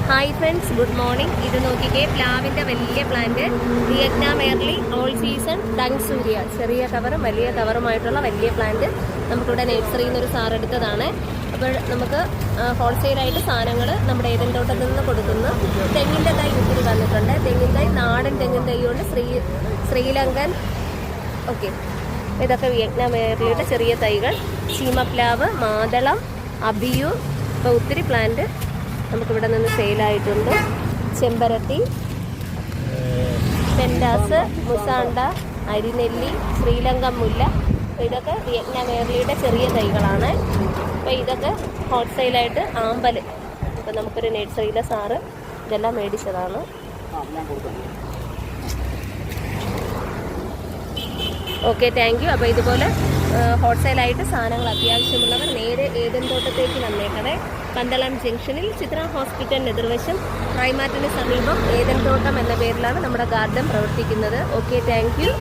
Hi friends, good morning. ഇത് നോക്കിക്കേ, പ്ലാവിൻ്റെ വലിയ plant, Vietnam early all season ഡങ്സൂരിയ. ചെറിയ കവറും വലിയ കവറുമായിട്ടുള്ള വലിയ പ്ലാന്റ് നമുക്കിവിടെ നഴ്സറിയിൽ നിന്നൊരു സാർ എടുത്തതാണ്. അപ്പോൾ നമുക്ക് ഹോൾസെയിലായിട്ട് സാധനങ്ങൾ നമ്മുടെ ഏതെങ്കിലും തോട്ടത്തിൽ നിന്ന് കൊടുക്കുന്നു. തെങ്ങിൻ്റെ തൈ ഒത്തിരി വന്നിട്ടുണ്ട്. തെങ്ങിൻ തൈ, നാടൻ തെങ്ങിൻ തൈയുണ്ട്, ശ്രീലങ്കൻ. ഓക്കെ, ഇതൊക്കെ വിയറ്റ്നാം എയർലിയുടെ ചെറിയ തൈകൾ. ചീമപ്ലാവ്, മാതളം, അബിയു. ഇപ്പോൾ ഒത്തിരി പ്ലാന്റ് നമുക്കിവിടെ നിന്ന് സെയിലായിട്ടുണ്ട്. ചെമ്പരത്തി, പെൻഡാസ്, മുസാണ്ട, അരിനെല്ലി, ശ്രീലങ്കൻ മുല്ല. ഇതൊക്കെ വിയറ്റ്നാം എയർലിയുടെ ചെറിയ തൈകളാണ്. അപ്പോൾ ഇതൊക്കെ ഹോൾസെയിലായിട്ട് ആമ്പൽ. അപ്പോൾ നമുക്കൊരു നഴ്സറിയിലെ സാറ് ഇതെല്ലാം മേടിച്ചതാണ്. Okay, thank you. അപ്പോൾ ഇതുപോലെ ഹോൾസെയിലായിട്ട് സാധനങ്ങൾ അത്യാവശ്യമുള്ളവർ നേരെ ഏതൻ തോട്ടത്തേക്ക് വന്നേക്കണേ. പന്തളം ജംഗ്ഷനിൽ ചിത്ര ഹോസ്പിറ്റലിന് എതിർവശം റൈമാറ്റിന് സമീപം ഏതൻ തോട്ടം എന്ന പേരിലാണ് നമ്മുടെ ഗാർഡൻ പ്രവർത്തിക്കുന്നത്. Okay, thank U.